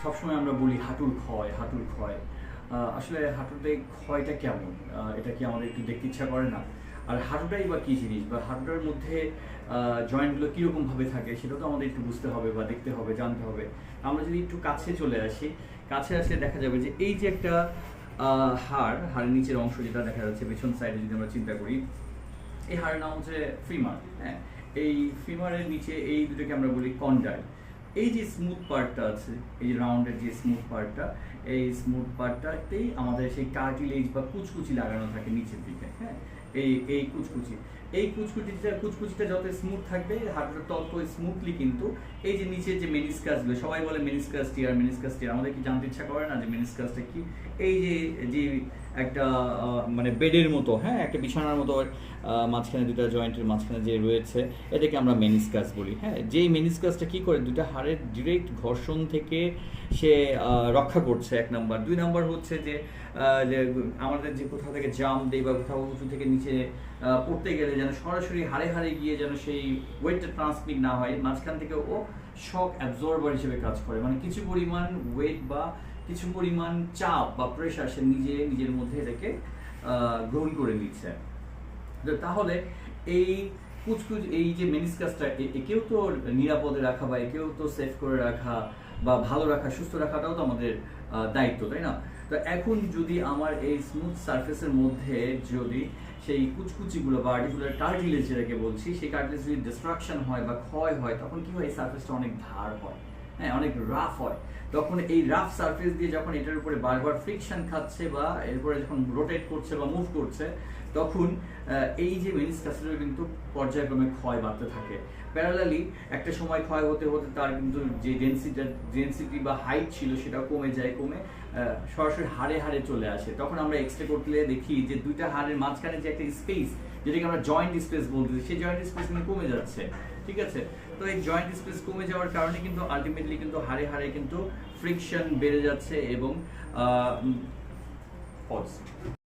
সবসময় আমরা বলি হাঁটুর ক্ষয়, হাঁটুর ক্ষয়। আসলে হাঁটুতে ক্ষয়টা কেমন? এটা কি আমাদের একটু দেখতে ইচ্ছা করে না? আর হাঁটুটাই বা কী জিনিস, বা হাঁটুটার মধ্যে জয়েন্টগুলো কীরকমভাবে থাকে সেটা তো আমাদের একটু বুঝতে হবে বা দেখতে হবে, জানতে হবে। আমরা যদি একটু কাছে চলে আসি, কাছে আসলে দেখা যাবে যে এই যে একটা হাড়ের নিচের অংশ যেটা দেখা যাচ্ছে পেছন সাইডে যদি আমরা চিন্তা করি, এই হাড়ের নাম হচ্ছে ফিমার। হ্যাঁ, এই ফিমারের নিচে এই দুটোকে আমরা বলি কন্ডাইল। এই যে স্মুথ পার্টটা আছে, এই যে রাউন্ডের যে স্মুথ পার্টটা, এই স্মুথ পার্টটাতেই আমাদের সেই কার্টিলেজ বা কুচকুচি লাগানো থাকে নিচের দিকে। হ্যাঁ, এই কুচকুচি, এই কুচকুচিটা যত স্মুথ থাকবে হাঁটুটা তত স্মুথলি কিন্তু এই যে নিচের যে মেনিসকাসগুলো, সবাই বলে মেনিসকাস টিয়ার, মেনিসকাস টিয়ার, আমাদের কি জানতে ইচ্ছা করে না যে মেনিসকাসটা কি? এই যে যে একটা মানে বেডের মতো, হ্যাঁ, একটা বিছানার মতো মাঝখানে দুটো জয়েন্টের মাঝখানে যে রয়েছে, এটাকে আমরা মেনিসকাস বলি। হ্যাঁ, যেই মেনিসকাসটা কি করে দুটো হাড়ের ডিরেক্ট ঘর্ষণ থেকে সে রক্ষা করছে, এক নাম্বার। দুই নাম্বার হচ্ছে যে যে আমাদের যে কোথাও থেকে জাম্প দেই বা কোথাও উঁচু থেকে নিচে পড়তে গেলে যেন সরাসরি হাড়ে হাড়ে গিয়ে যেন সেই ওয়েটটা ট্রান্সমিট না হয়, মাঝখান থেকে ও শক অ্যাবজর্বার হিসেবে কাজ করে। মানে কিছু পরিমাণ ওয়েট বা কিছু পরিমাণ চাপ বা প্রেশার সে নিজের মধ্যে এটাকে গ্রহণ করে নিচ্ছে। তাহলে এই এই যে মেনিসকাসটা, একেও তো নিরাপদে রাখা বা একেও তো সেফ করে রাখা বা ভালো রাখা, সুস্থ রাখাটাও তো আমাদের দায়িত্ব, তাই না? তো এখন যদি আমার এই স্মুথ সারফেসের মধ্যে যদি সেই কুচকুচিগুলো বা আর্টিকুলার কার্টিলেজ যেটাকে বলছি, সেই কার্টিলেজ যদি ডিস্ট্রাকশন হয় বা ক্ষয় হয়, তখন কি হয়? এই সারফেসটা অনেক ধার হয়, হ্যাঁ, অনেক রাফ হয়। তখন এই রাফ সারফেস দিয়ে যখন এটার উপরে বারবার ফ্রিকশন খাচ্ছে বা এরপরে যখন রোটেট করছে বা মুভ করছে, তখন এই যে মেনিসকাসেরও কিন্তু পর্যায়ক্রমে ক্ষয় বাড়তে থাকে। প্যারালালি একটা সময় ক্ষয় হতে হতে তার কিন্তু যে ডেন্সিটি বা হাইট ছিল সেটাও কমে যায়, কমে সরাসরি হাড়ে হাড়ে চলে আসে। তখন আমরা এক্সরে করতে দেখি যে দুইটা হাড়ের মাঝখানে যে একটা স্পেস, যেটাকে আমরা জয়েন্ট স্পেস বলতেছি, সেই জয়েন্ট স্পেস কিন্তু কমে যাচ্ছে। ঠিক আছে? তো এই জয়েন্ট স্পেস কমে যাওয়ার কারণে কিন্তু আলটিমেটলি কিন্তু হাড়ে হাড়ে কিন্তু ফ্রিকশন বেড়ে যাচ্ছে এবং